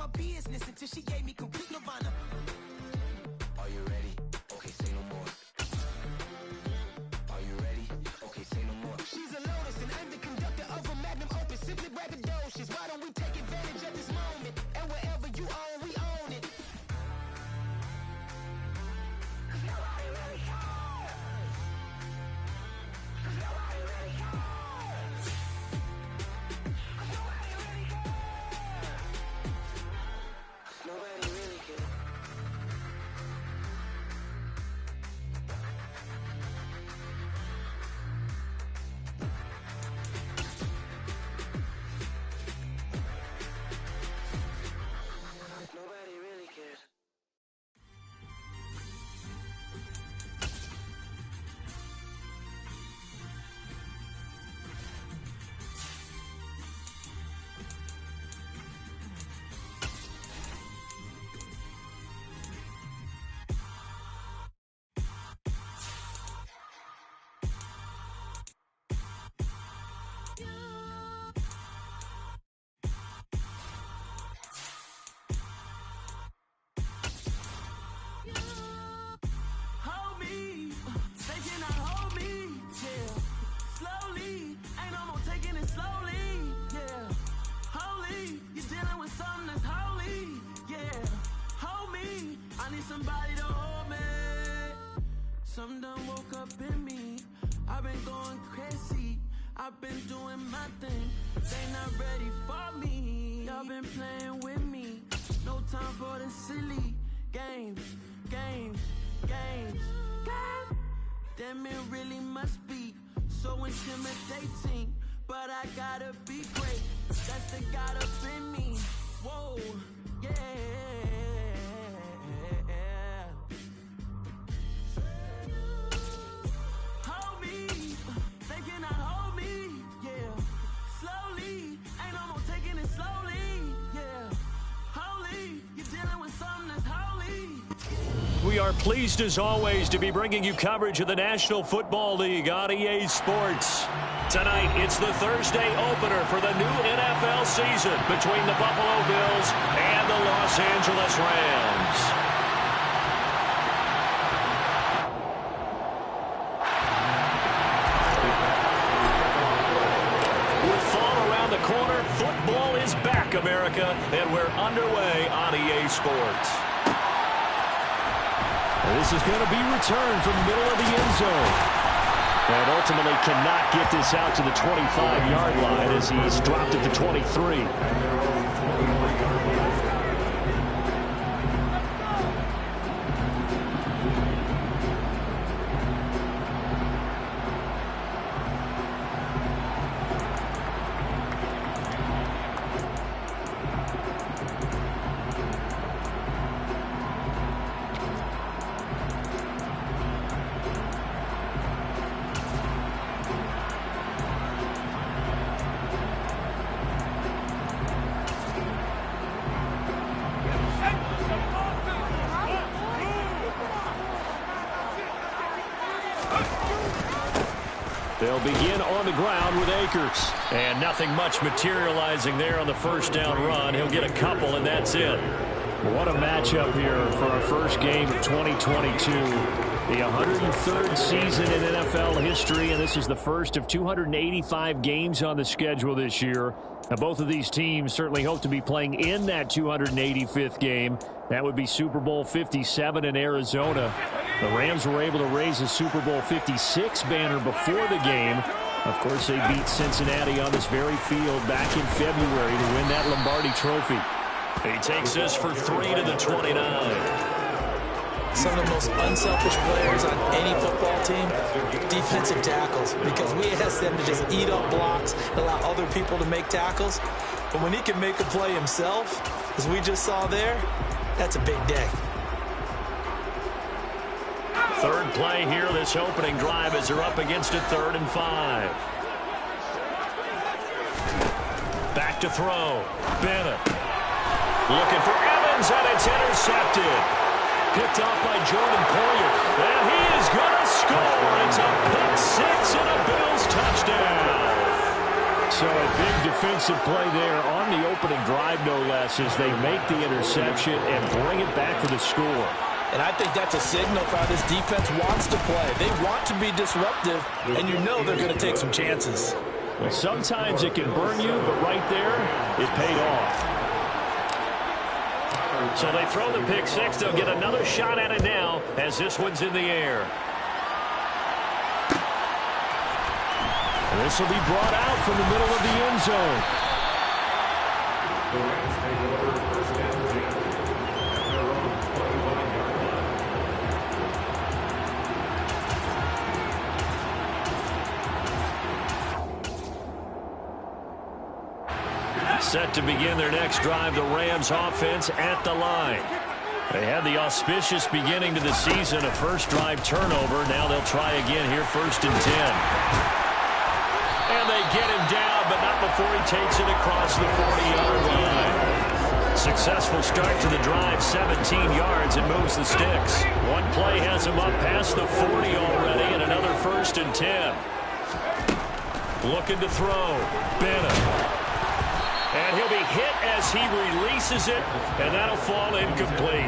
my business until she gave me complete nirvana. Are you ready? Okay, say no more. Are you ready? Okay, say no more. She's a lotus and I'm the conductor of a magnum opus. Simply braggadocious. Why don't we take advantage of this moment? And wherever you own, we own it. Cause nobody really cares. Cause nobody really cares. Cause nobody really cares. Nobody really cares. Nobody really cares. Hold me, they cannot hold me, yeah. Slowly, ain't no more taking it slowly, yeah. Holy, you're dealing with something that's holy, yeah. Hold me, I need somebody to hold me. Something done woke up in me. I've been going crazy, I've been doing my thing. They not ready for me, y'all been playing with me. No time for the silly games, games, games. God damn, it really must be so intimidating. But I gotta be great, that's the God up in me. Whoa, yeah. Hold me, they cannot hold me, yeah. Slowly, ain't no more taking it slowly, yeah. Holy, you're dealing with something that's holy. We are pleased as always to be bringing you coverage of the National Football League on EA Sports. Tonight, it's the Thursday opener for the new NFL season between the Buffalo Bills and the Los Angeles Rams. With fall around the corner, football is back, America, and we're underway on EA Sports. This is going to be returned from the middle of the end zone. And ultimately cannot get this out to the 25-yard line as he's dropped it to 23. They'll begin on the ground with Akers. And nothing much materializing there on the first down run. He'll get a couple, and that's it. What a matchup here for our first game of 2022. The 103rd season in NFL history, and this is the first of 285 games on the schedule this year. Now, both of these teams certainly hope to be playing in that 285th game. That would be Super Bowl 57 in Arizona. The Rams were able to raise a Super Bowl 56 banner before the game. Of course, they beat Cincinnati on this very field back in February to win that Lombardi Trophy. He takes this for 3 to the 29. Some of the most unselfish players on any football team, defensive tackles, because we ask them to just eat up blocks, allow other people to make tackles. But when he can make a play himself, as we just saw there, that's a big day. Third play here, this opening drive as they're up against it, 3rd and 5. Back to throw. Bennett. Looking for Evans, and it's intercepted. Picked off by Jordan Poyer. And he is going to score. It's a pick six and a Bills touchdown. So a big defensive play there on the opening drive, no less, as they make the interception and bring it back for the score. And I think that's a signal for how this defense wants to play. They want to be disruptive, and you know they're going to take some chances. Well, sometimes it can burn you, but right there, it paid off. So they throw the pick six. They'll get another shot at it now as this one's in the air. This will be brought out from the middle of the end zone. Set to begin their next drive, the Rams offense at the line. They had the auspicious beginning to the season, a first drive turnover. Now they'll try again here, 1st and 10. And they get him down, but not before he takes it across the 40-yard line. Successful start to the drive, 17 yards, and moves the sticks. One play has him up past the 40 already, and another 1st and 10. Looking to throw. Bennett. And he'll be hit as he releases it, and that'll fall incomplete.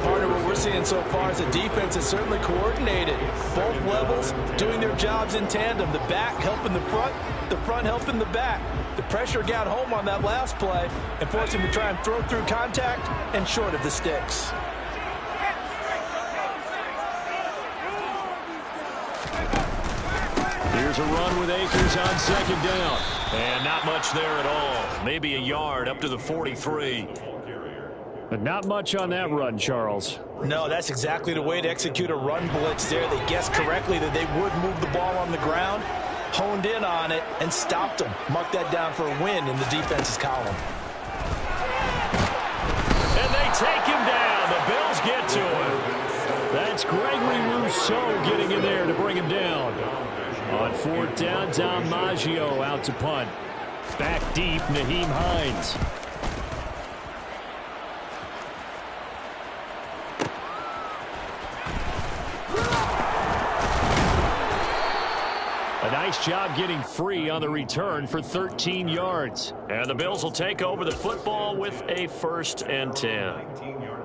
Part of what we're seeing so far is the defense is certainly coordinated. Both levels doing their jobs in tandem. The back helping the front helping the back. The pressure got home on that last play and forced him to try and throw through contact and short of the sticks. Here's a run with Akers on 2nd down. And not much there at all. Maybe a yard up to the 43. But not much on that run, Charles. No, that's exactly the way to execute a run blitz there. They guessed correctly that they would move the ball on the ground, honed in on it, and stopped them. Mark that down for a win in the defense's column. And they take him down. The Bills get to him. That's Gregory Rousseau getting in there to bring him down. On 4th down, Dom Maggio out to punt. Back deep, Nyheim Hines. A nice job getting free on the return for 13 yards. And the Bills will take over the football with a 1st and 10.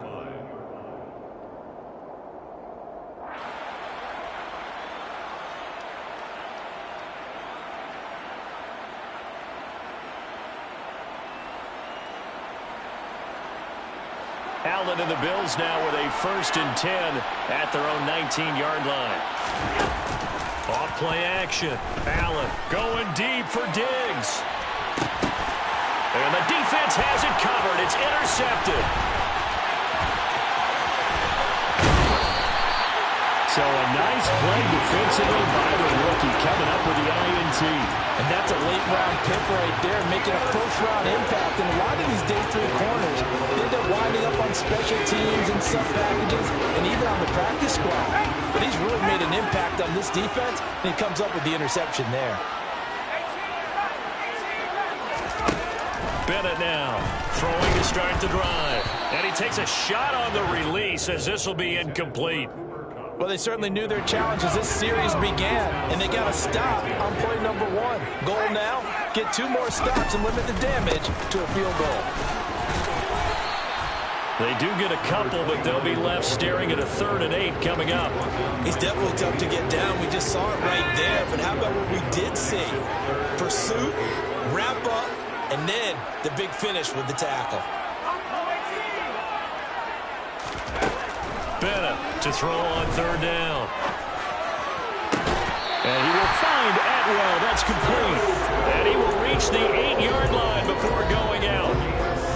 Allen and the Bills now with a 1st and 10 at their own 19-yard line. Off play action. Allen going deep for Diggs. And the defense has it covered. It's intercepted. So a nice play defensively by the rookie coming up with the INT. And that's a late-round pick right there, making a first-round impact. And a lot of these day 3 corners, they end up winding up on special teams and sub-packages and even on the practice squad. But he's really made an impact on this defense, and he comes up with the interception there. Bennett now throwing to start the drive. And he takes a shot on the release as this will be incomplete. Well, they certainly knew their challenge as this series began, and they got a stop on play number 1. Goal now, get 2 more stops and limit the damage to a field goal. They do get a couple, but they'll be left staring at a 3rd and 8 coming up. He's definitely tough to get down. We just saw it right there, but how about what we did see? Pursuit, wrap up, and then the big finish with the tackle. Bennett to throw on 3rd down. And he will find Atwell. That's complete. And he will reach the 8-yard line before going out.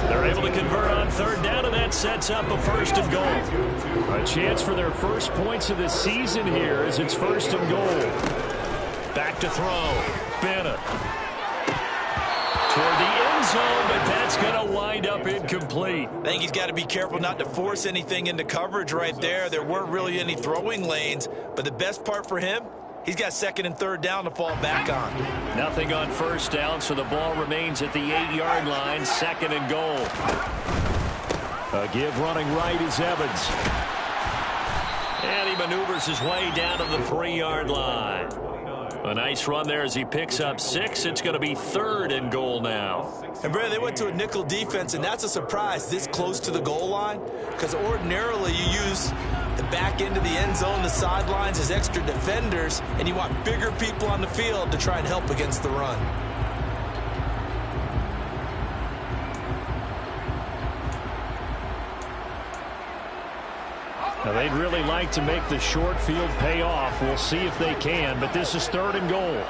They're able to convert on 3rd down, and that sets up a 1st and goal. A chance for their first points of the season here as it's 1st and goal. Back to throw. Bennett. Toward the end zone, but that's going to wind up incomplete. I think he's got to be careful not to force anything into coverage right there. There weren't really any throwing lanes, but the best part for him, he's got 2nd and 3rd down to fall back on. Nothing on 1st down, so the ball remains at the 8-yard line, 2nd and goal. A give running right is Evans. And he maneuvers his way down to the 3-yard line. A nice run there as he picks up 6. It's going to be 3rd and goal now. And, Brad, they went to a nickel defense, and that's a surprise this close to the goal line, because ordinarily you use the back end of the end zone, the sidelines as extra defenders, and you want bigger people on the field to try and help against the run. Now, they'd really like to make the short field pay off. We'll see if they can, but this is 3rd and goal.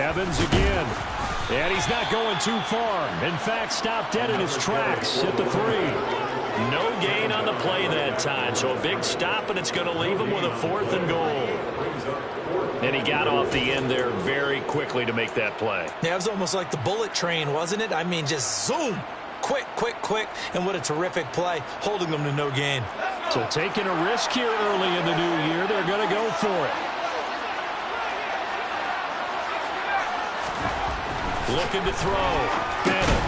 Evans again. And he's not going too far. In fact, stopped dead in his tracks at the 3. No gain on the play that time, so a big stop, and it's going to leave him with a 4th and goal. And he got off the end there very quickly to make that play. Yeah, it was almost like the bullet train, wasn't it? I mean, just zoom. Quick, quick, quick. And what a terrific play, holding them to no gain. So taking a risk here early in the new year. They're going to go for it. Looking to throw. Bennett.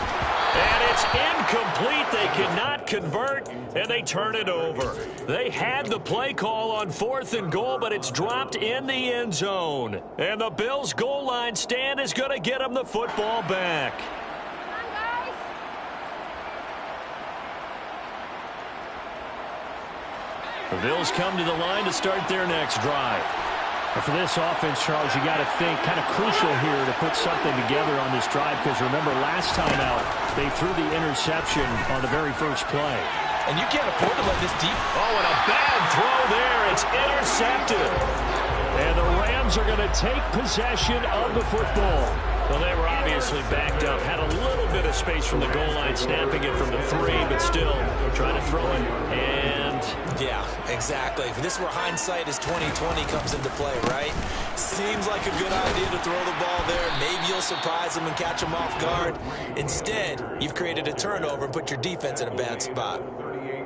And it's incomplete. They cannot convert, and they turn it over. They had the play call on 4th and goal, but it's dropped in the end zone. And the Bills' goal line stand is going to get them the football back. The Bills come to the line to start their next drive. And for this offense, Charles, you got to think kind of crucial here to put something together on this drive, because remember last time out they threw the interception on the very first play. And you can't afford to let this deep. Oh, and a bad throw there. It's intercepted. And the Rams are going to take possession of the football. Well, they were obviously backed up. Had a little bit of space from the goal line, snapping it from the 3, but still trying to throw it. And yeah, exactly. This is where hindsight is 20/20 comes into play, right? Seems like a good idea to throw the ball there. Maybe you'll surprise them and catch them off guard. Instead, you've created a turnover and put your defense in a bad spot.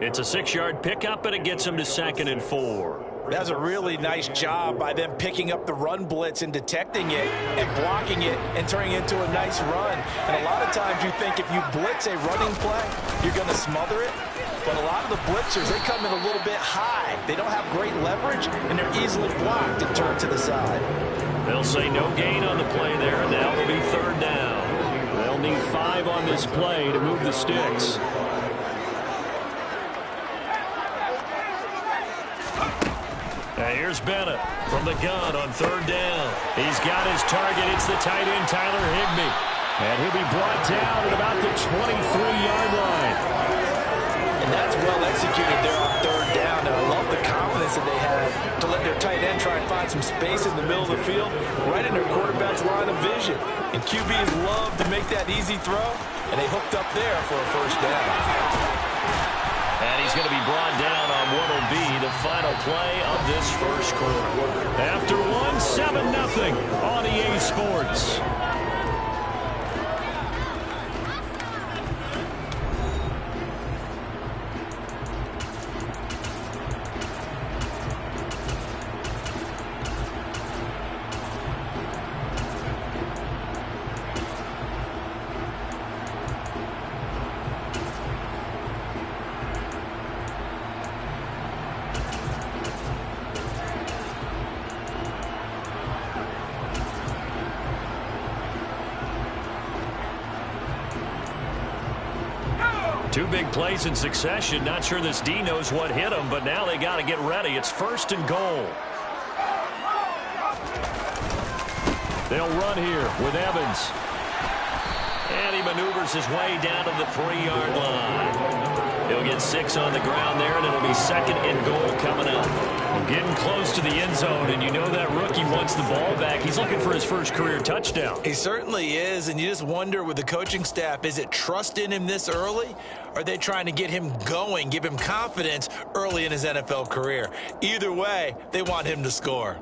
It's a 6-yard pickup, and it gets them to 2nd and 4. That's a really nice job by them picking up the run blitz and detecting it and blocking it and turning it into a nice run. And a lot of times you think if you blitz a running play, you're going to smother it. But a lot of the blitzers, they come in a little bit high. They don't have great leverage, and they're easily blocked and turned to the side. They'll say no gain on the play there, and now it'll be 3rd down. They'll need 5 on this play to move the sticks. Now here's Bennett from the gun on 3rd down. He's got his target. It's the tight end, Tyler Higbee. And he'll be brought down at about the 23-yard line. And that's well executed there on 3rd down. And I love the confidence that they had to let their tight end try and find some space in the middle of the field, right in their quarterback's line of vision. And QBs love to make that easy throw, and they hooked up there for a 1st down. And he's going to be brought down on what will be the final play of this first quarter. After 7-0 on EA Sports. Two big plays in succession. Not sure this D knows what hit him, but now they got to get ready. It's 1st and goal. They'll run here with Evans. And he maneuvers his way down to the 3-yard line. He'll get 6 on the ground there, and it'll be 2nd and goal coming up. Getting close to the end zone, and you know that rookie wants the ball back. He's looking for his first career touchdown. He certainly is, and you just wonder with the coaching staff, is it trust in him this early? Or are they trying to get him going, give him confidence early in his NFL career? Either way, they want him to score.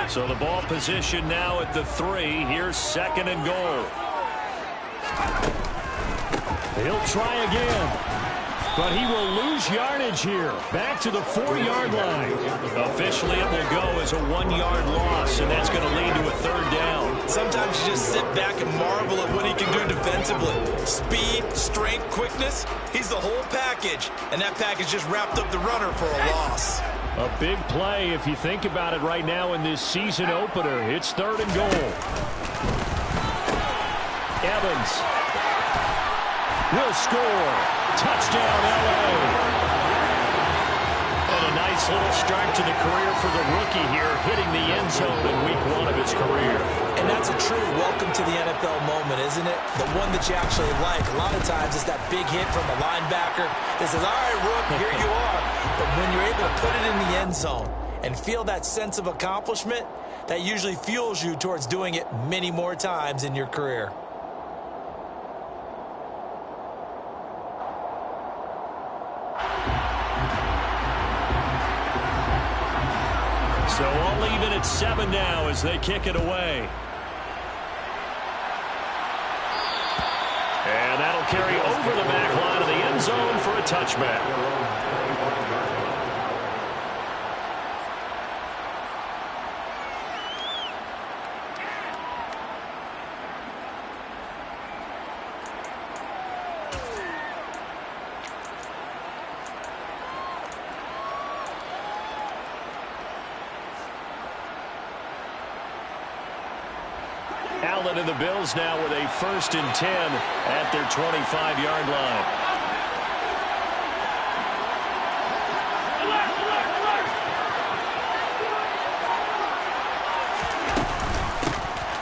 So the ball position now at the 3. Here's 2nd and goal. He'll try again. But he will lose yardage here. Back to the 4-yard line. Officially, it will go as a 1-yard loss, and that's going to lead to a 3rd down. Sometimes you just sit back and marvel at what he can do defensively. Speed, strength, quickness. He's the whole package, and that package just wrapped up the runner for a loss. A big play if you think about it right now in this season opener. It's 3rd and goal. Evans will score. Touchdown, L.A. And a nice little start to the career for the rookie here, hitting the end zone in week 1 of his career. And that's a true welcome to the NFL moment, isn't it? The one that you actually like. A lot of times it's that big hit from a linebacker that says, all right, Rook, here you are. But when you're able to put it in the end zone and feel that sense of accomplishment, that usually fuels you towards doing it many more times in your career. So all even at 7 now as they kick it away. And that'll carry over the back line of the end zone for a touchback. Allen and the Bills now with a 1st and 10 at their 25-yard line.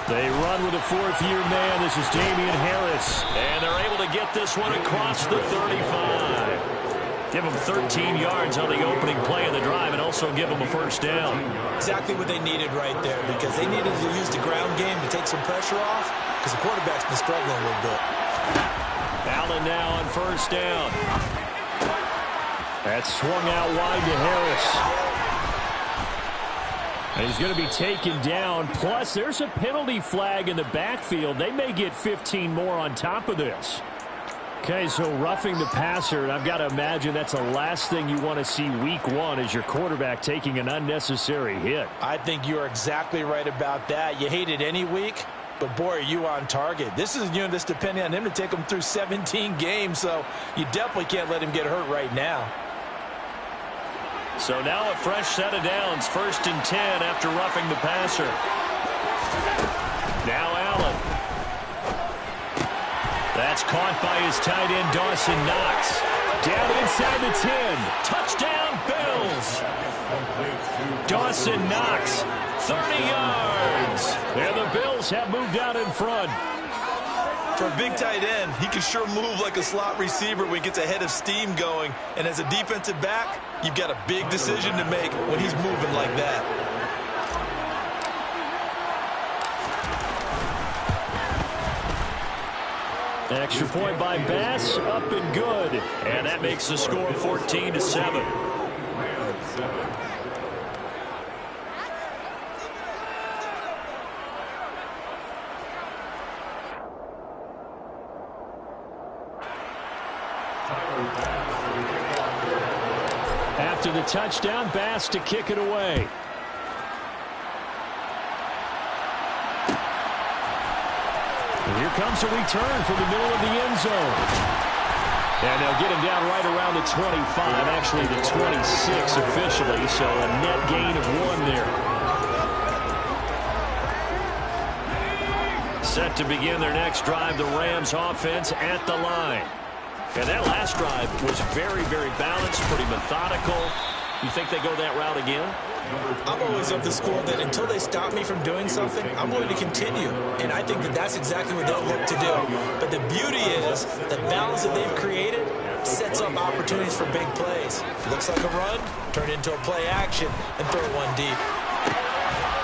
They run with a 4th-year man. This is Damian Harris. And they're able to get this one across the 35. Give them 13 yards on the opening play of the drive and also give them a 1st down. Exactly what they needed right there, because they needed to use the ground game to take some pressure off, because the quarterback's been struggling a little bit. Allen now on 1st down. That's swung out wide to Harris. And he's going to be taken down. Plus, there's a penalty flag in the backfield. They may get 15 more on top of this. Okay, so roughing the passer, and I've got to imagine that's the last thing you want to see week 1 is your quarterback taking an unnecessary hit. I think you're exactly right about that. You hate it any week, but boy, are you on target. This is a unit that's depending on him to take him through 17 games, so you definitely can't let him get hurt right now. So now a fresh set of downs, 1st and 10 after roughing the passer. Now Allen. That's caught by his tight end, Dawson Knox. Down inside the 10. Touchdown, Bills. Dawson Knox, 30 yards. And the Bills have moved out in front. For a big tight end, he can sure move like a slot receiver when he gets a head of steam going. And as a defensive back, you've got a big decision to make when he's moving like that. Extra point by Bass, up and good. And that makes the score 14-7. After the touchdown, Bass to kick it away. Here comes a return from the middle of the end zone. And they'll get him down right around the 25, actually the 26 officially, so a net gain of 1 there. Set to begin their next drive, the Rams offense at the line. And that last drive was very, very balanced, pretty methodical. You think they go that route again? I'm always of the school that until they stop me from doing something, I'm going to continue. And I think that that's exactly what they'll look to do. But the beauty is the balance that they've created sets up opportunities for big plays. Looks like a run, turn into a play action, and throw one deep.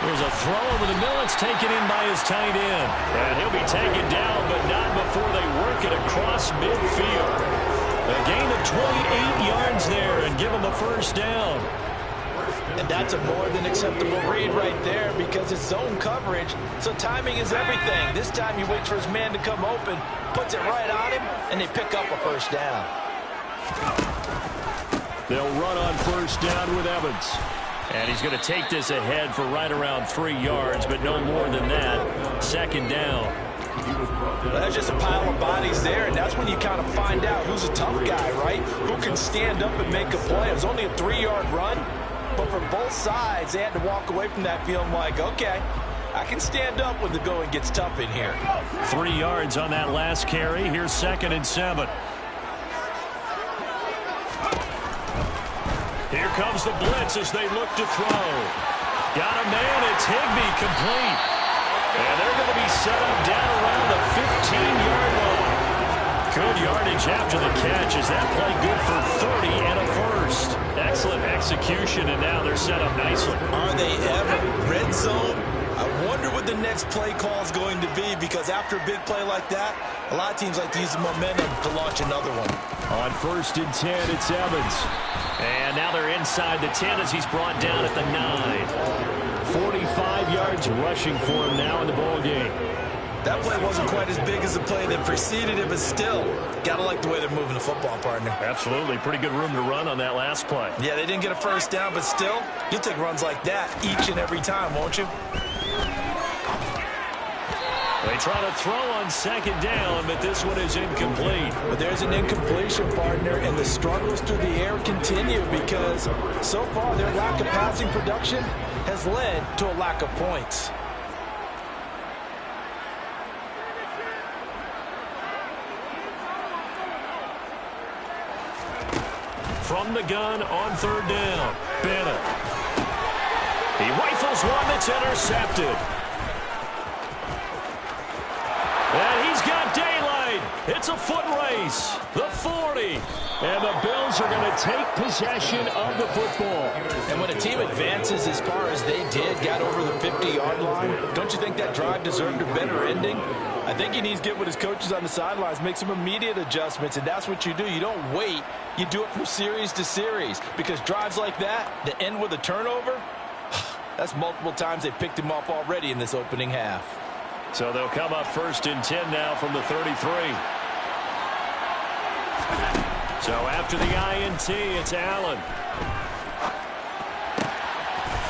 Here's a throw over the middle. It's taken in by his tight end. And he'll be taken down, but not before they work it across midfield. A gain of 28 yards there and give him a 1st down. And that's a more than acceptable read right there because it's zone coverage, so timing is everything. This time he waits for his man to come open, puts it right on him, and they pick up a 1st down. They'll run on first down with Evans. And he's going to take this ahead for right around 3 yards, but no more than that. Second down. Well, that's just a pile of bodies there, and that's when you kind of find out who's a tough guy, right? Who can stand up and make a play. It was only a 3-yard run, but for both sides, they had to walk away from that feeling like, okay, I can stand up when the going gets tough in here. 3 yards on that last carry. Here's 2nd and 7. Here comes the blitz as they look to throw. Got a man. It's Higbee, complete. And they're going to be set up down around the 15-yard line. Good yardage after the catch. Is that play good for 30 and a first? Excellent execution, and now they're set up nicely. Are they ever? Red zone? I wonder what the next play call is going to be, because after a big play like that, a lot of teams like to use the momentum to launch another one. On 1st and 10, it's Evans. And now they're inside the 10 as he's brought down at the 9. 45 yards rushing for him now in the ball game. That play wasn't quite as big as the play that preceded it, but still, gotta like the way they're moving the football, partner. Absolutely. Pretty good room to run on that last play. Yeah, they didn't get a first down, but still, you'll take runs like that each and every time, won't you? They try to throw on 2nd down, but this one is incomplete. But there's an incompletion, partner, and the struggles through the air continue because so far their lack of passing production has led to a lack of points. From the gun on 3rd down, Bennett. He rifles one that's intercepted. And he's got daylight. It's a foot race. The 40. And the Bills are going to take possession of the football. And when a team advances as far as they did, got over the 50-yard line, don't you think that drive deserved a better ending? I think he needs to get with his coaches on the sidelines, make some immediate adjustments, and that's what you do. You don't wait. You do it from series to series, because drives like that, that end with a turnover, that's multiple times they picked him off already in this opening half. So they'll come up 1st and 10 now from the 33. So after the INT, it's Allen.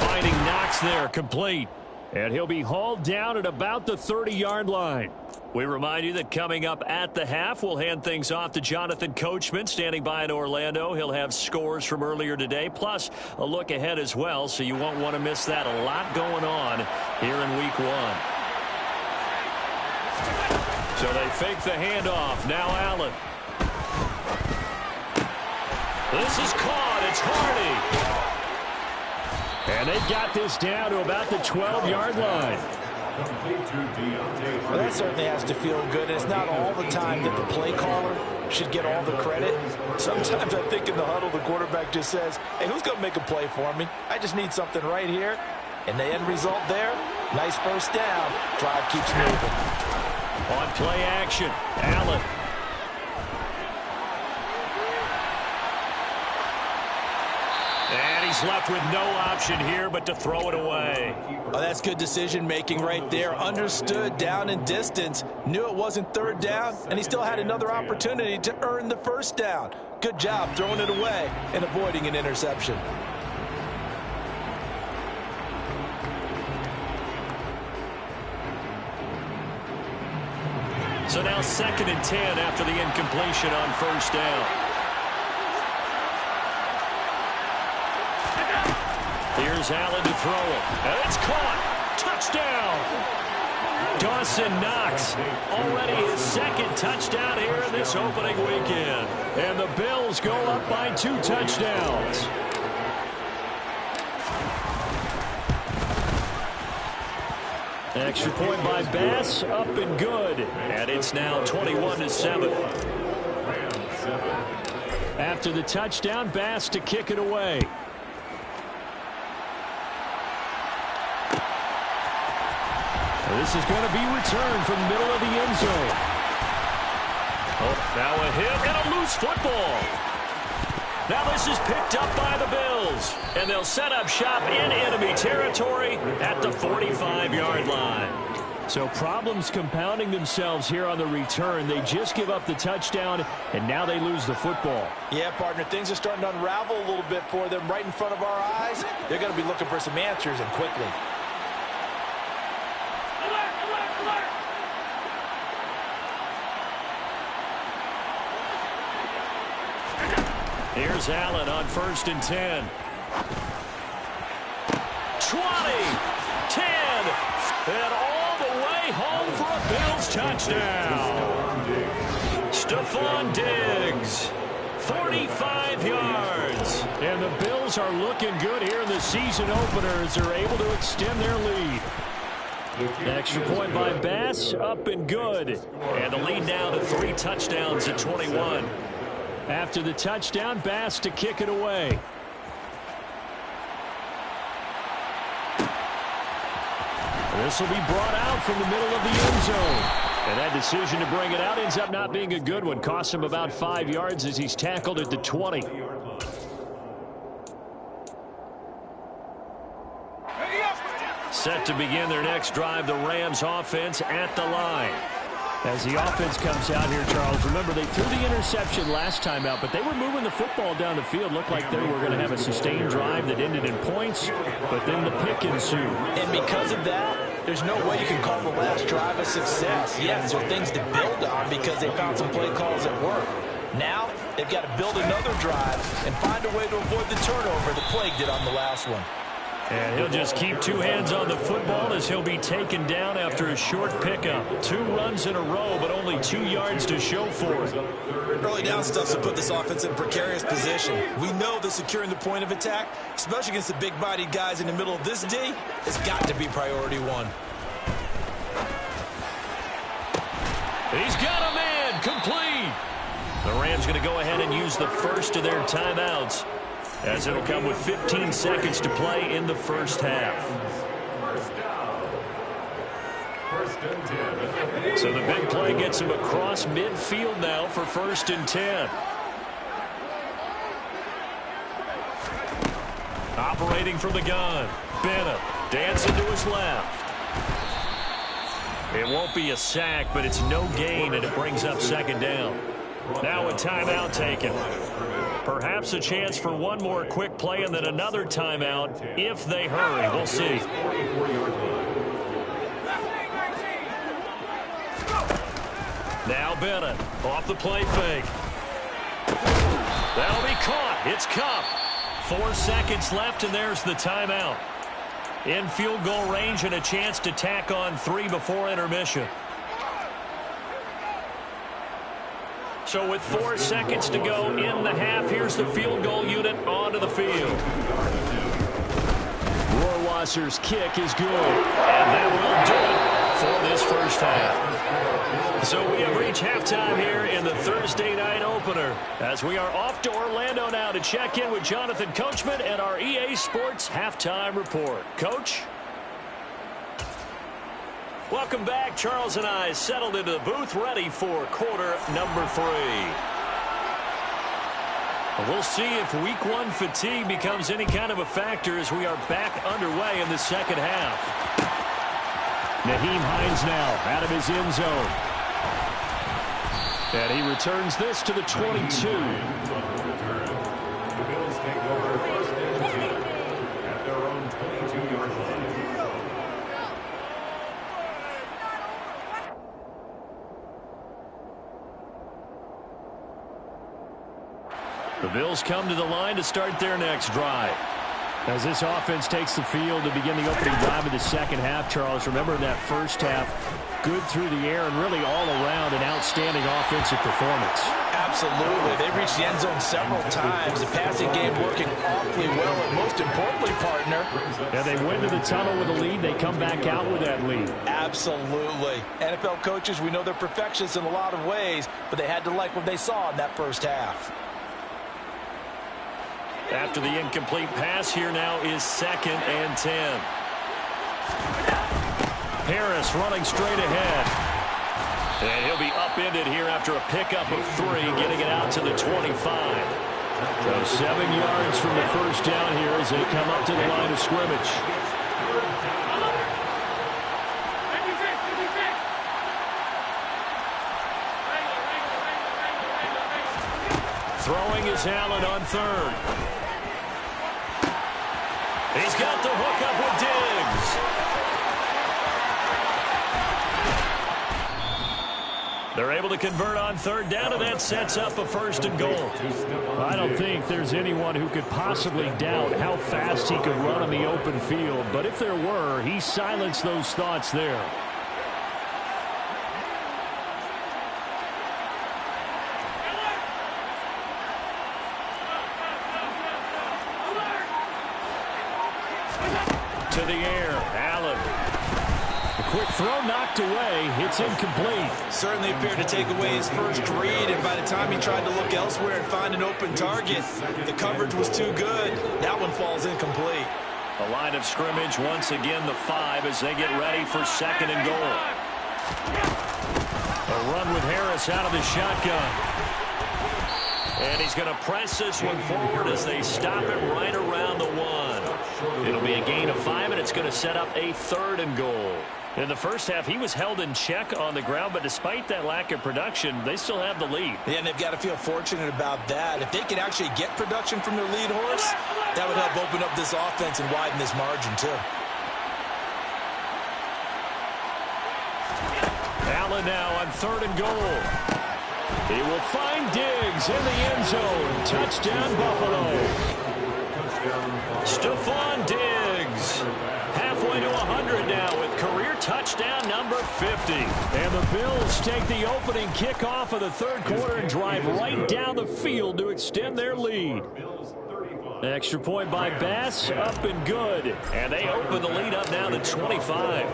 Finding Knox there, complete. And he'll be hauled down at about the 30-yard line. We remind you that coming up at the half, we'll hand things off to Jonathan Coachman, standing by in Orlando. He'll have scores from earlier today, plus a look ahead as well, so you won't want to miss that. A lot going on here in Week 1. So they fake the handoff. Now Allen. This is caught. It's Hardy. And they got this down to about the 12-yard line. Well, that certainly has to feel good. It's not all the time that the play caller should get all the credit. Sometimes I think in the huddle, the quarterback just says, hey, who's going to make a play for me? I just need something right here. And the end result there, nice first down. Drive keeps moving. On play action, Allen. And he's left with no option here but to throw it away. Oh, that's good decision-making right there. Understood down and distance. Knew it wasn't 3rd down, and he still had another opportunity to earn the first down. Good job throwing it away and avoiding an interception. So now 2nd and 10 after the incompletion on 1st down. Here's Allen to throw it. And it's caught. Touchdown. Dawson Knox. Already his 2nd touchdown here in this opening weekend. And the Bills go up by 2 touchdowns. Extra point by Bass, up and good. And it's now 21-7. After the touchdown, Bass to kick it away. This is going to be returned from the middle of the end zone. Oh, now a hit and a loose football. Now this is picked up by the Bills, and they'll set up shop in enemy territory at the 45-yard line. So problems compounding themselves here on the return. They just give up the touchdown, and now they lose the football. Yeah, partner, things are starting to unravel a little bit for them right in front of our eyes. They're going to be looking for some answers, and quickly. Here's Allen on 1st and 10. 20, 10, and all the way home for a Bills touchdown. Stephon Diggs, 45 yards. And the Bills are looking good here in the season opener as they're able to extend their lead. Extra point by Bass, up and good. And the lead now to 3 touchdowns at 21. After the touchdown, Bass to kick it away. This will be brought out from the middle of the end zone. And that decision to bring it out ends up not being a good one. Costs him about 5 yards as he's tackled at the 20. Set to begin their next drive, the Rams offense at the line. As the offense comes out here, Charles, remember they threw the interception last time out, but they were moving the football down the field. Looked like they were going to have a sustained drive that ended in points, but then the pick ensued. And because of that, there's no way you can call the last drive a success. Yes, there are things to build on because they found some play calls that work. Now, they've got to build another drive and find a way to avoid the turnover that plagued it on the last one. And he'll just keep 2 hands on the football as he'll be taken down after a short pickup. 2 runs in a row, but only 2 yards to show for it. Early down stuff's to put this offense in a precarious position. We know that securing the point of attack, especially against the big-bodied guys in the middle of this D, has got to be priority 1. He's got a man complete. The Rams going to go ahead and use the first of their timeouts, as it'll come with 15 seconds to play in the first half. So the big play gets him across midfield now for 1st and 10. Operating from the gun, Bennett dancing to his left. It won't be a sack, but it's no gain, and it brings up 2nd down. Now a timeout taken. Perhaps a chance for one more quick play and then another timeout if they hurry. We'll see. Now Bennett off the play fake. That'll be caught. It's Kupp. 4 seconds left, and there's the timeout. In field goal range and a chance to tack on 3 before intermission. So with 4 seconds to go in the half, here's the field goal unit onto the field. Rohrwasser's kick is good, and that will do it for this first half. So we have reached halftime here in the Thursday night opener, as we are off to Orlando now to check in with Jonathan Coachman and our EA Sports halftime report. Coach? Welcome back. Charles and I settled into the booth, ready for quarter number 3. We'll see if week 1 fatigue becomes any kind of a factor as we are back underway in the second half. Nyheim Hines now out of his end zone. And he returns this to the 22. The Bills take over 1st and 10 at their own 22-yard line. The Bills come to the line to start their next drive. As this offense takes the field to begin the opening drive of the second half, Charles, remember in that first half, good through the air and really all around an outstanding offensive performance. Absolutely. They reached the end zone several times. The passing game working awfully well, and most importantly, partner. Yeah, they went to the tunnel with a lead. They come back out with that lead. Absolutely. NFL coaches, we know they're perfectionists in a lot of ways, but they had to like what they saw in that first half. After the incomplete pass, here now is 2nd and 10. Harris running straight ahead. And he'll be upended here after a pickup of 3, getting it out to the 25. So 7 yards from the first down here as they come up to the line of scrimmage. Throwing is Allen on third. He's got the hook up with Diggs. They're able to convert on third down, and that sets up a 1st and goal. I don't think there's anyone who could possibly doubt how fast he could run on the open field. But if there were, he silenced those thoughts there. To the air, Allen. A quick throw knocked away. It's incomplete. Certainly appeared to take away his first read, and by the time he tried to look elsewhere and find an open target, the coverage was too good. That one falls incomplete. A line of scrimmage once again, the 5 as they get ready for 2nd and goal. A run with Harris out of the shotgun. And he's going to press this one forward as they stop it right around the 1. It'll be a gain of 5, and it's going to set up a 3rd and goal. In the first half, he was held in check on the ground, but despite that lack of production, they still have the lead. Yeah, and they've got to feel fortunate about that. If they can actually get production from their lead horse, that would help open up this offense and widen this margin, too. Allen now on 3rd and goal. He will find Diggs in the end zone. Touchdown, Buffalo. Stephon Diggs. Halfway to 100 now with career touchdown number 50. And the Bills take the opening kickoff of the 3rd quarter and drive right down the field to extend their lead. Extra point by Bass, up and good. And they open the lead up now to 25.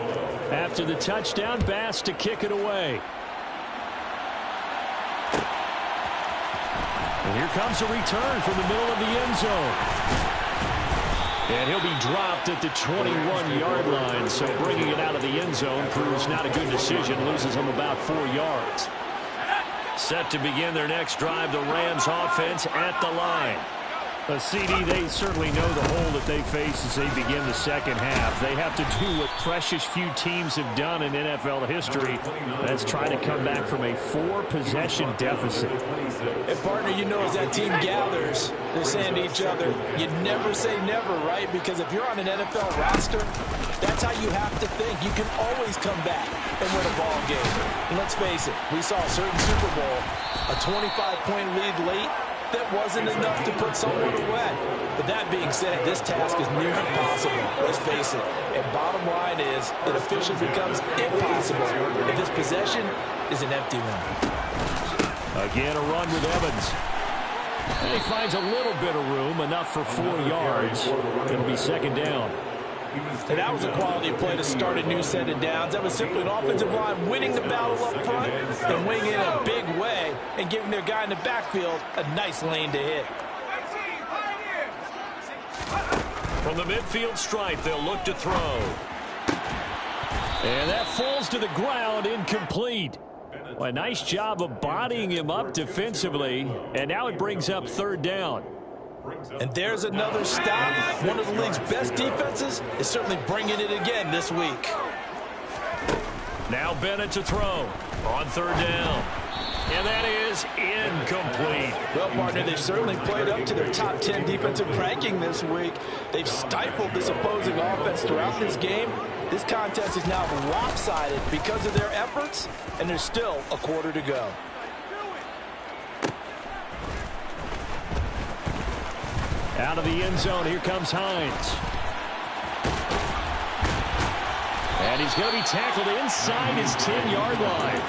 After the touchdown, Bass to kick it away. And here comes a return from the middle of the end zone. And he'll be dropped at the 21-yard line. So bringing it out of the end zone proves not a good decision. Loses him about 4 yards. Set to begin their next drive, the Rams offense at the line. CD, they certainly know the hole that they face as they begin the second half. They have to do what precious few teams have done in NFL history. That's try to come back from a 4-possession deficit. And, partner, you know, as that team gathers, they're saying to each other, you never say never, right? Because if you're on an NFL roster, that's how you have to think. You can always come back and win a ball game. And let's face it, we saw a certain Super Bowl, a 25-point lead late, that wasn't enough to put someone away. But that being said, this task is near impossible. Let's face it. And bottom line is, it officially becomes impossible if this possession is an empty one. Again, a run with Evans. And he finds a little bit of room, enough for 4 yards. It'll be 2nd down. And that was a quality play to start a new set of downs. That was simply an offensive line winning the battle up front and winning in a big way and giving their guy in the backfield a nice lane to hit. From the midfield stripe, they'll look to throw. And that falls to the ground, incomplete. Well, a nice job of bodying him up defensively. And now it brings up 3rd down. And there's another stop. One of the league's best defenses is certainly bringing it again this week. Now Bennett to throw on 3rd down. And that is incomplete. Well, partner, they've certainly played up to their top 10 defensive ranking this week. They've stifled this opposing offense throughout this game. This contest is now lopsided because of their efforts, and there's still a quarter to go. Out of the end zone, here comes Hines. And he's going to be tackled inside his 10-yard line.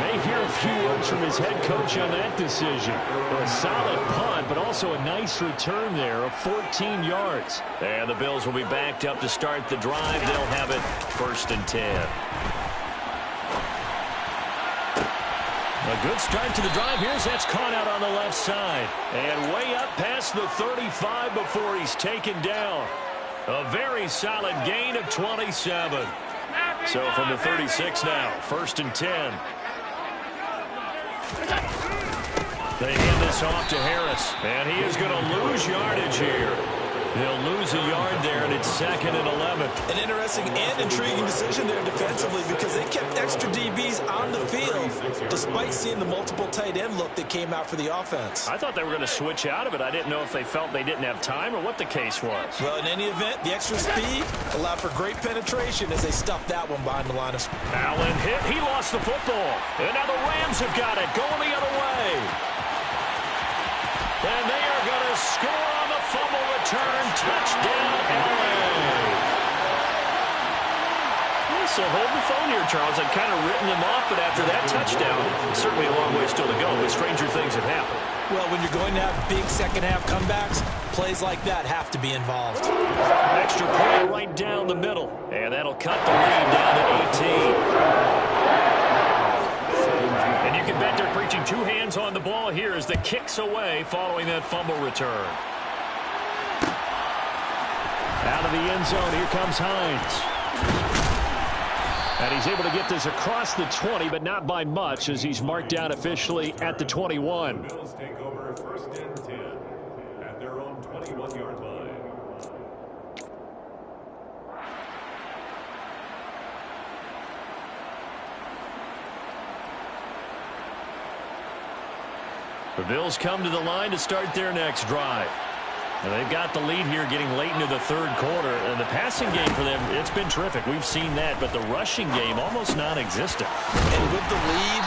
May hear a few words from his head coach on that decision. A solid punt, but also a nice return there of 14 yards. And the Bills will be backed up to start the drive. They'll have it 1st and 10. A good start to the drive. Here's that's caught out on the left side. And way up past the 35 before he's taken down. A very solid gain of 27. So from the 36 now, 1st and 10. They hand this off to Harris. And he is going to lose yardage here. They'll lose a yard there, and it's 2nd and 11. An interesting and intriguing decision there defensively because they kept extra DBs on the field despite seeing the multiple tight end look that came out for the offense. I thought they were going to switch out of it. I didn't know if they felt they didn't have time or what the case was. Well, in any event, the extra speed allowed for great penetration as they stuffed that one behind the line of scrimmage. Allen hit. He lost the football. And now the Rams have got it. Going the other way. And they are going to score on the fumble return. Touchdown, LA. So hold the phone here, Charles. I've kind of written them off, but after that touchdown, certainly a long way still to go, but stranger things have happened. Well, when you're going to have big second-half comebacks, plays like that have to be involved. Extra point right down the middle, and that'll cut the lead down to 18. And you can bet they're preaching two hands on the ball here as the kick's away following that fumble return. Out of the end zone, here comes Hines. And he's able to get this across the 20, but not by much as he's marked down officially at the 21. The Bills take over 1st and 10 at their own 21-yard line. The Bills come to the line to start their next drive. And they've got the lead here getting late into the 3rd quarter. And the passing game for them, it's been terrific. We've seen that. But the rushing game, almost non-existent. And with the lead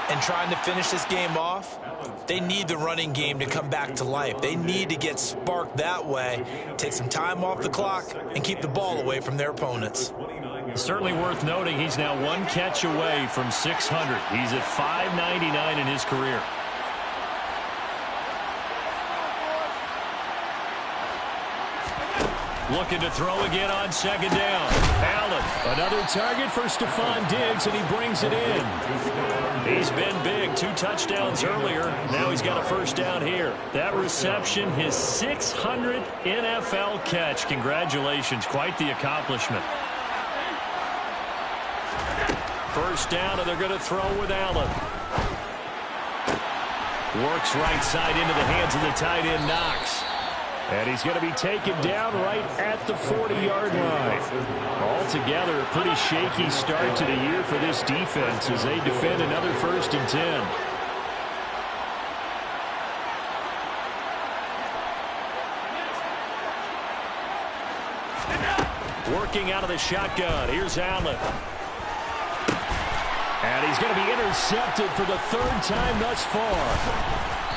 and trying to finish this game off, they need the running game to come back to life. They need to get sparked that way, take some time off the clock, and keep the ball away from their opponents. Certainly worth noting he's now 1 catch away from 600. He's at 599 in his career. Looking to throw again on 2nd down. Allen, another target for Stephon Diggs, and he brings it in. He's been big, 2 touchdowns earlier. Now he's got a 1st down here. That reception, his 600th NFL catch. Congratulations, quite the accomplishment. 1st down, and they're going to throw with Allen. Works right side into the hands of the tight end, Knox. And he's going to be taken down right at the 40-yard line. Altogether, a pretty shaky start to the year for this defense as they defend another 1st and 10. Working out of the shotgun. Here's Allen. And he's going to be intercepted for the 3rd time thus far.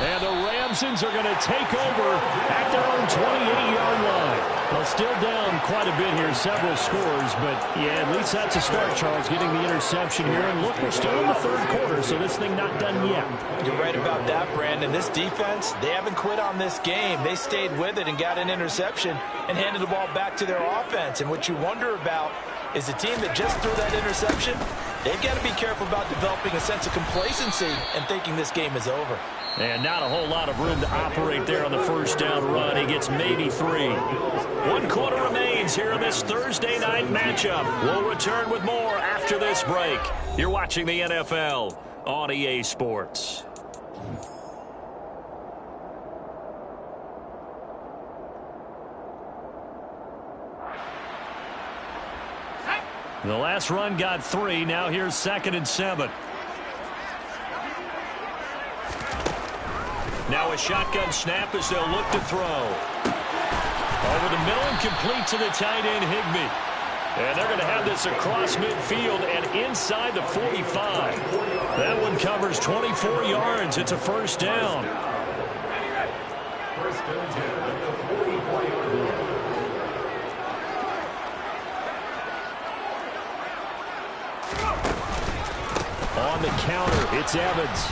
And the Ramsons are going to take over at their own 28-yard line. Well, still down quite a bit here, several scores, but yeah, at least that's a start, Charles, getting the interception here. And look, we're still in the 3rd quarter, so this thing not done yet. You're right about that, Brandon. This defense, they haven't quit on this game. They stayed with it and got an interception and handed the ball back to their offense. And what you wonder about is the team that just threw that interception, they've got to be careful about developing a sense of complacency and thinking this game is over. And not a whole lot of room to operate there on the 1st down run. He gets maybe 3. 1 quarter remains here in this Thursday night matchup. We'll return with more after this break. You're watching the NFL on EA Sports. The last run got 3. Now here's 2nd and 7. Now a shotgun snap as they'll look to throw. Over the middle and complete to the tight end, Higbee. And they're going to have this across midfield and inside the 45. That one covers 24 yards. It's a 1st down. 1st and 10 at the 44-yard line. On the counter, it's Evans.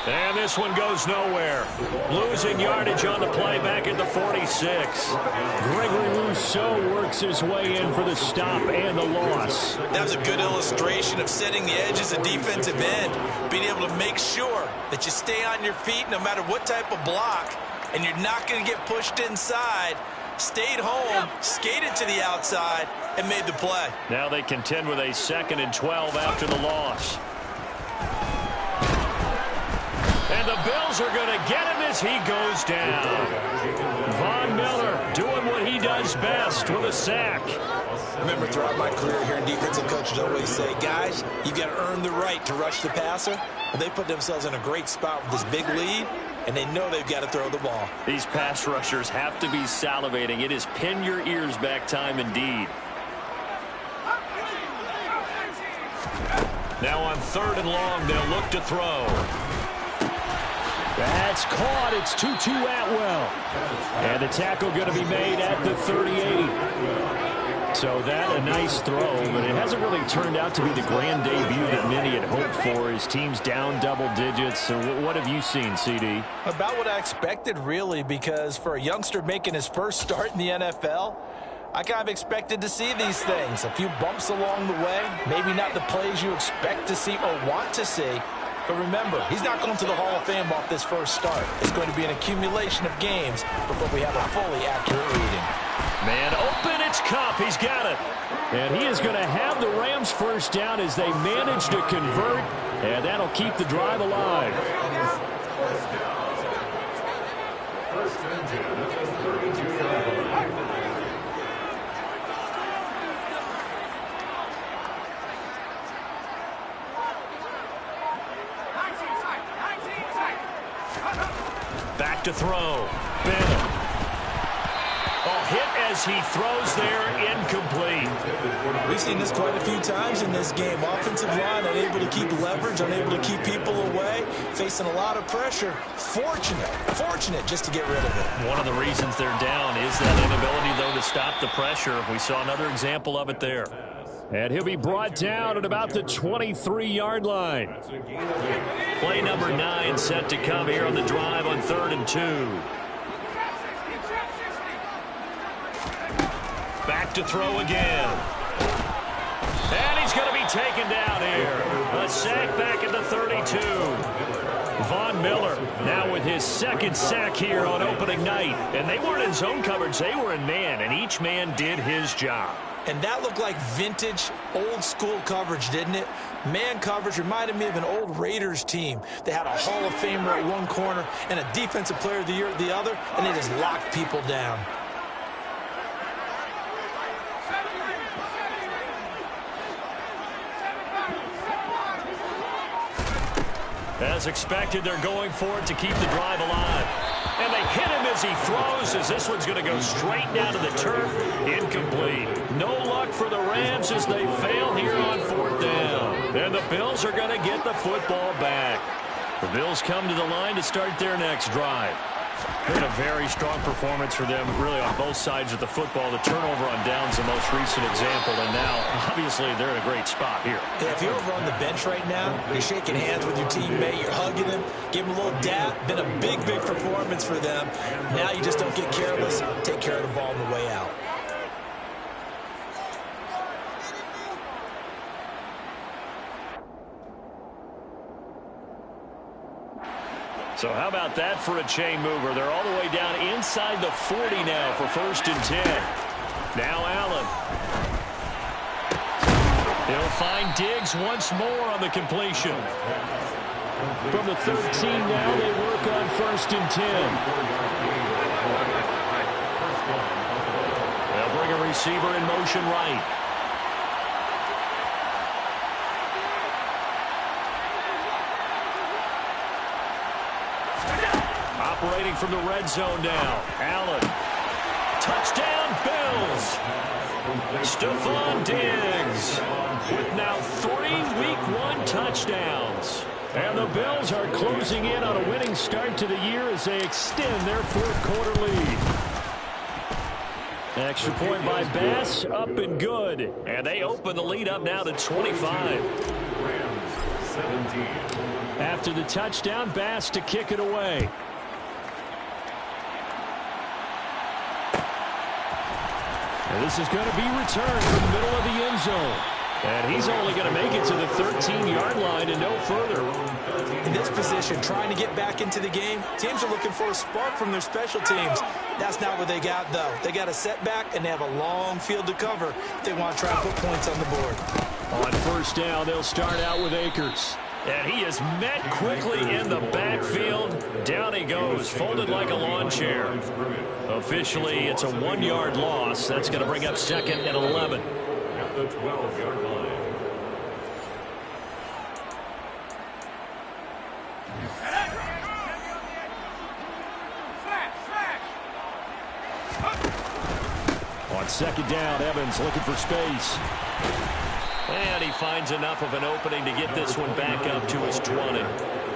And this one goes nowhere. Losing yardage on the play back at the 46. Gregory Rousseau works his way in for the stop and the loss. That was a good illustration of setting the edge as a defensive end, being able to make sure that you stay on your feet no matter what type of block, and you're not going to get pushed inside. Stayed home, skated to the outside, and made the play. Now they contend with a 2nd and 12 after the loss. And the Bills are going to get him as he goes down. Von Miller doing Best with a sack. Remember, throughout my career here in defensive coaches always say, guys, you've got to earn the right to rush the passer. Well, they put themselves in a great spot with this big lead, and they know they've got to throw the ball. These pass rushers have to be salivating. It is pin your ears back time indeed. Now on 3rd and long, they'll look to throw. That's caught. It's Tutu Atwell. And the tackle going to be made at the 38. So that a nice throw, but it hasn't really turned out to be the grand debut that many had hoped for. His team's down double digits. So what have you seen, CD? About what I expected, really, because for a youngster making his first start in the NFL, I kind of expected to see these things. A few bumps along the way, maybe not the plays you expect to see or want to see. But remember, he's not going to the Hall of Fame off this first start. It's going to be an accumulation of games before we have a fully accurate reading. Man open, it's Kupp. He's got it. And he is going to have the Rams first down as they manage to convert. And that'll keep the drive alive. First and 10 at the 32-yard line. Back to throw. Bennett. Hit as he throws there, incomplete. We've seen this quite a few times in this game. Offensive line unable to keep leverage, unable to keep people away, facing a lot of pressure. Fortunate just to get rid of it. One of the reasons they're down is that inability, though, to stop the pressure. We saw another example of it there. And he'll be brought down at about the 23-yard line. Play number 9 set to come here on the drive on 3rd and 2. Back to throw again. And he's going to be taken down here. A sack back at the 32. Von Miller now with his 2nd sack here on opening night. And they weren't in zone coverage. They were in man, and each man did his job. And that looked like vintage, old-school coverage, didn't it? Man coverage reminded me of an old Raiders team. They had a Hall of Famer at one corner and a Defensive Player of the Year at the other, and they just locked people down. As expected, they're going for it to keep the drive alive. And they hit him as he throws, as this one's going to go straight down to the turf. Incomplete. No luck for the Rams as they fail here on 4th down. And the Bills are going to get the football back. The Bills come to the line to start their next drive. Been a very strong performance for them, really, on both sides of the football. The turnover on downs, the most recent example, and now, obviously, they're in a great spot here. Yeah, if you're over on the bench right now, you're shaking hands with your teammate, you're hugging him, give him a little dap. Been a big performance for them. Now you just don't get careless. Take care of the ball on the way out. So how about that for a chain mover? They're all the way down inside the 40 now for 1st and 10. Now Allen. He'll find Diggs once more on the completion. From the 13 now, they work on 1st and 10. They'll bring a receiver in motion right. Operating from the red zone now. Allen. Touchdown, Bills. Stephon Diggs with now 3 Week 1 touchdowns. And the Bills are closing in on a winning start to the year as they extend their 4th quarter lead. Extra point by Bass, up and good. And they open the lead up now to 25. Rams 17. After the touchdown, Bass to kick it away. And this is going to be returned from the middle of the end zone. And he's only going to make it to the 13-yard line and no further. In this position, trying to get back into the game, teams are looking for a spark from their special teams. That's not what they got, though. They got a setback, and they have a long field to cover if they want to try to put points on the board. On 1st down, they'll start out with Akers. And he is met quickly in the backfield. Down he goes, folded like a lawn chair. Officially, it's a 1-yard loss. That's going to bring up second and 11. At the 12-yard line. On second down, Evans looking for space. And he finds enough of an opening to get this one back up to his 20.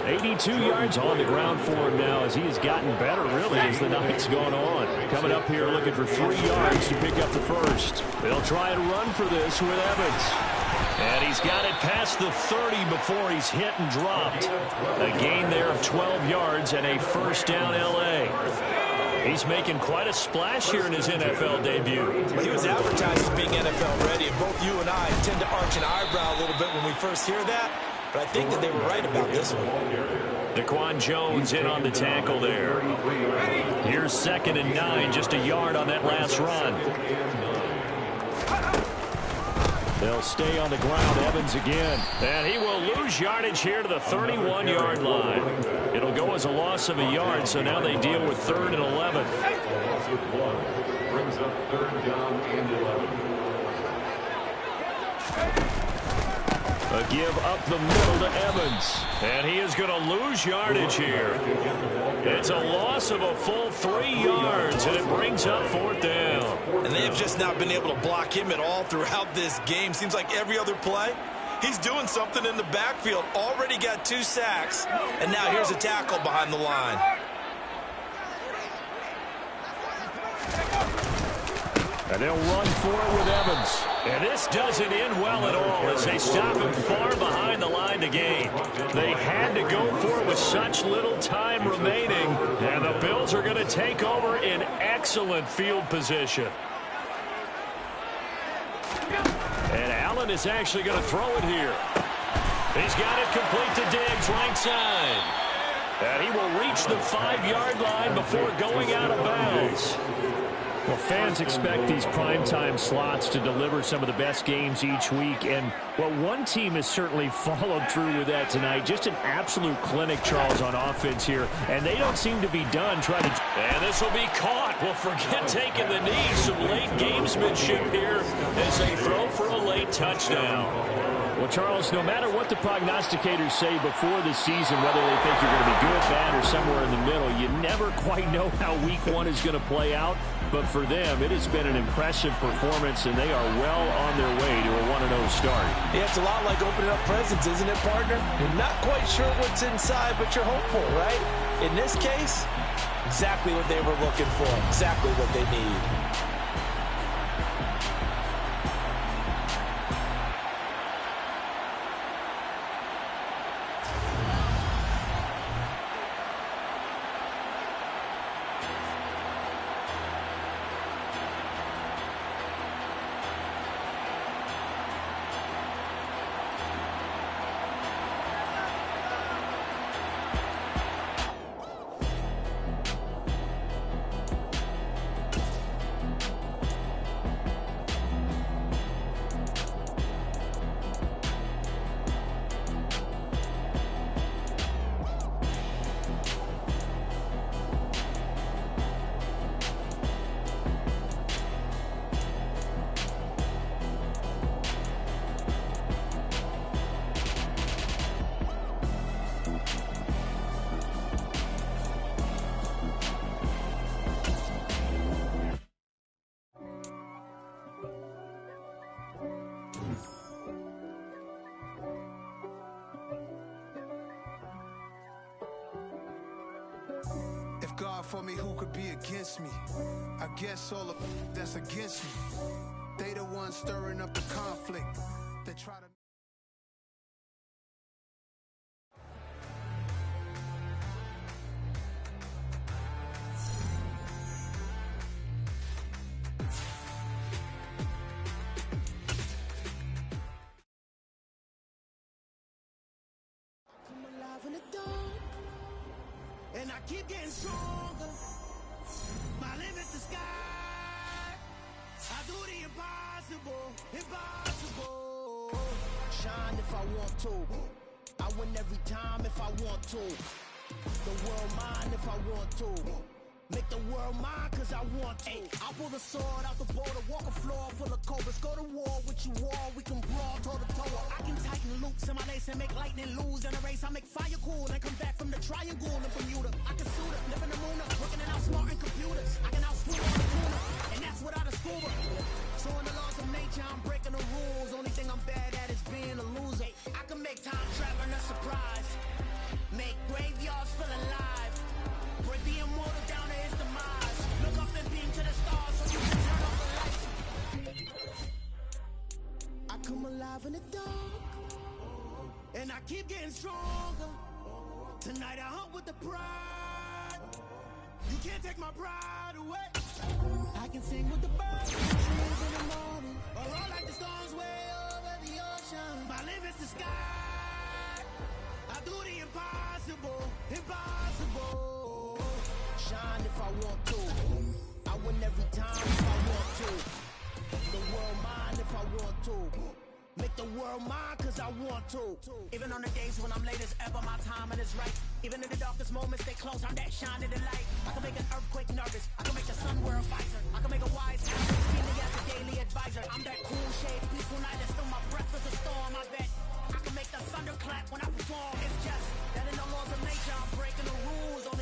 82 yards on the ground for him now as he has gotten better, really, as the night's gone on. Coming up here looking for 3 yards to pick up the first. They'll try and run for this with Evans. And he's got it past the 30 before he's hit and dropped. A gain there of 12 yards and a first down L.A. He's making quite a splash here in his NFL debut. He was advertised as being NFL ready, and both you and I tend to arch an eyebrow a little bit when we first hear that, but I think that they were right about this one. Daquan Jones in on the tackle there. Here's second and 9, just a yard on that last run. They'll stay on the ground, Evans again. And he will lose yardage here to the 31-yard line. It'll go as a loss of a yard, so now they deal with 3rd and 11. Loss of 1 brings up 3rd down and 11. A give up the middle to Evans. And he is going to lose yardage here. It's a loss of a full 3 yards, and it brings up 4th down. And they've just not been able to block him at all throughout this game. Seems like every other play, he's doing something in the backfield. Already got 2 sacks, and now here's a tackle behind the line. And they'll run for it with Evans. And this doesn't end well at all as they stop him far behind the line to gain. They had to go for it with such little time remaining. And the Bills are going to take over in excellent field position. And Allen is actually going to throw it here. He's got it complete to Diggs, right side. And he will reach the 5-yard line before going out of bounds. Well, fans expect these primetime slots to deliver some of the best games each week. And, well, one team has certainly followed through with that tonight. Just an absolute clinic, Charles, on offense here. And they don't seem to be done trying to... And this will be caught. Well, forget taking the knee. Some late gamesmanship here as they throw for a late touchdown. Well, Charles, no matter what the prognosticators say before the season, whether they think you're going to be good, bad, or somewhere in the middle, you never quite know how week 1 is going to play out. But for them, it has been an impressive performance, and they are well on their way to a 1-0 start. Yeah, it's a lot like opening up presents, isn't it, partner? You're not quite sure what's inside, but you're hopeful, right? In this case, exactly what they were looking for, exactly what they need. God for me, who could be against me? I guess all of that's against me. They the ones stirring up the conflict. They try to... And I keep getting stronger. My limit's the sky. I do the impossible, impossible. Shine if I want to. I I win every time if I want to. The world mine if I want to. Make the world mine cause I want to. I'll pull the sword out the border, walk a floor full of cobras. Go to war with you all, we can brawl toe to toe. I can tighten loops in my lace and make lightning lose in a race. I make fire cool and come back from the triangle in Bermuda. I can suit it, live in the moon, working and outsmarting computers. I can outswim on the tuna, and that's without a scuba. So in the laws of nature, I'm breaking the rules. Only thing I'm bad at is being a loser. I can make time traveling a surprise. Make graveyards feel alive. Break the immortal down to his demise. Look up and beam to the stars so you can turn off the lights. I come alive in the dark, and I keep getting stronger. Tonight I hunt with the pride. You can't take my pride away. I can sing with the birds and the trees in the morning, or roll like the storms way over the ocean. My limit's the sky. I do the impossible, impossible. Shine if I want to. I win every time if I want to. The world mine if I want to. Make the world mine cause I want to. Even on the days when I'm late as ever, my timing is right. Even in the darkest moments, stay close, I'm that shine in the light. I can make an earthquake nervous, I can make the sun wear a visor. I can make a wise athlete see me as a daily advisor. I'm that cool shade, peaceful night, and still my breath is a storm, I bet. I can make the thunder clap when I perform. It's just that in